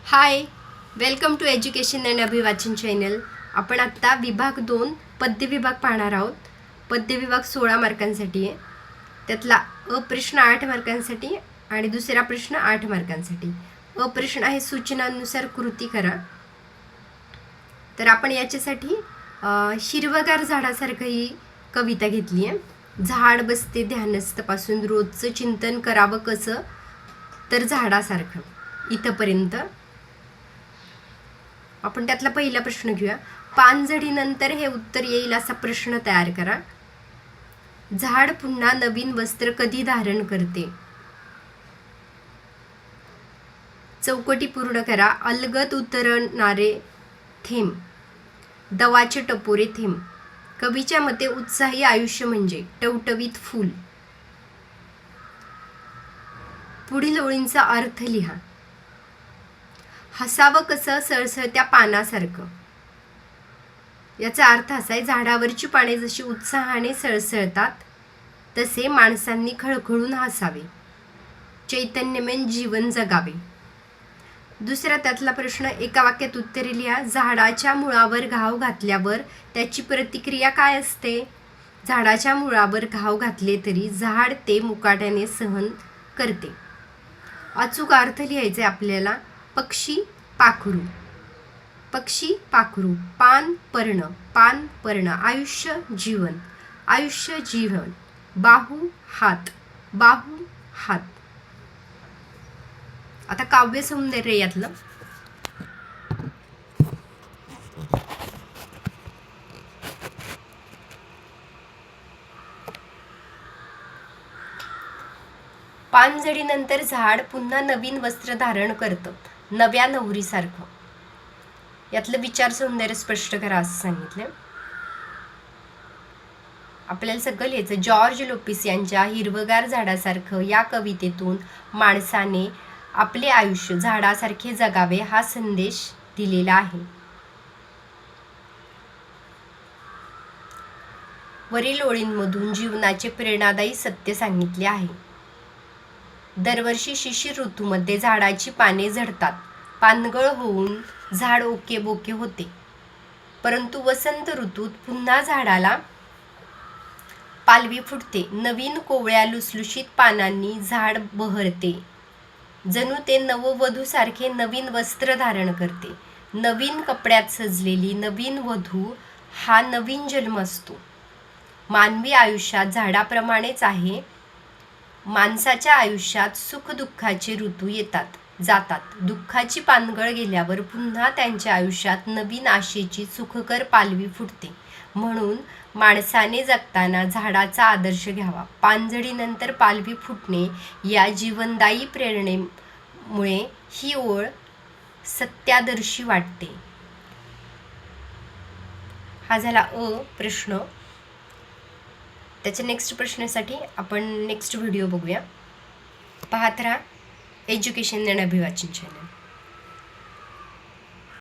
High, welcome to education and अभिवाचन channel. आपण आत्ता विभाग 2 पद्य विभाग पाहणार आहोत. पद्य विभाग 16 मार्कांसाठी आहे. त्यातला अ प्रश्न 8 मार्कांसाठी आणि दुसरा प्रश्न 8 मार्कांसाठी. अ प्रश्न आहे सूचनांनुसार कृती करा. तर आपण याच्यासाठी हिरवगार झाडासारखं ही कविता घेतली आहे. झाड बसते ध्यानस्थपासून रोजचं चिंतन करावं कसं तर झाडासारखं. इथंपर्यंत आपण त्यातला पहिला प्रश्न घेऊया. पानझडीनंतर हे उत्तर येईल असा प्रश्न तयार करा. झाड पुन्हा नवीन वस्त्र कधी धारण करते? चौकटी पूर्ण करा. अलगद उतरणारे थेंब, दवाचे टपोरे थेंब. कवीच्या मते उत्साही आयुष्य म्हणजे टवटवीत फूल. पुढील ओळींचा अर्थ लिहा. हसावं कसं सळसळत्या पानासारखं. याचा अर्थ असा आहे, झाडावरची पाने जशी उत्साहाने सळसळतात तसे माणसांनी खळखळून हसावे, चैतन्यमय जीवन जगावे. दुसरा त्यातला प्रश्न एका वाक्यात उत्तरे लिहा. झाडाच्या मुळावर घाव घातल्यावर त्याची प्रतिक्रिया काय असते? झाडाच्या मुळावर घाव घातले तरी झाड ते मुकाट्याने सहन करते. अचूक अर्थ लिहायचे आपल्याला. पक्षी पाखरू, पक्षी पाखरू. पान पर्ण, पान पर्ण. आयुष्य जीवन, आयुष्य जीवन. बाहू हात, बाहू हात. आता काव्य सौंदर्य यातलं. पानझडीनंतर झाड पुन्हा नवीन वस्त्र धारण करतं, नव्या नवरीसारखं. यातलं विचार सौंदर्य स्पष्ट करा असं सांगितलं. आपल्याला सगळं लिहायचं. जॉर्ज लोपिस यांच्या हिरवगार झाडासारखं या कवितेतून माणसाने आपले आयुष्य झाडासारखे जगावे हा संदेश दिलेला आहे. वरील ओळींमधून जीवनाचे प्रेरणादायी सत्य सांगितले आहे. दरवर्षी शिशिर ऋतूमध्ये झाडाची पाने झडतात, पानगळ होऊन झाड ओके बोके होते. परंतु वसंत ऋतूत पुन्हा झाडाला पालवी फुटते. नवीन कोवळ्या लुसलुशीत पानांनी झाड बहरते. जणू ते नववधूसारखे नवीन वस्त्र धारण करते. नवीन कपड्यात सजलेली नवीन वधू हा नवीन जन्म असतो. मानवी आयुष्यात झाडाप्रमाणेच आहे. माणसाच्या आयुष्यात सुखदुःखाचे ऋतू येतात जातात. दुःखाची पानगळ गेल्यावर पुन्हा त्यांच्या आयुष्यात नवीन आशेची सुखकर पालवी फुटते. म्हणून माणसाने जगताना झाडाचा आदर्श घ्यावा. पानझडीनंतर पालवी फुटणे या जीवनदायी प्रेरणेमुळे ही ओळ सत्यादर्शी वाटते. हा झाला अ प्रश्न. त्याच्या नेक्स्ट प्रश्नासाठी आपण नेक्स्ट व्हिडिओ बघूया. पाहत राहा एज्युकेशन अँड अभिवाचन चॅनल.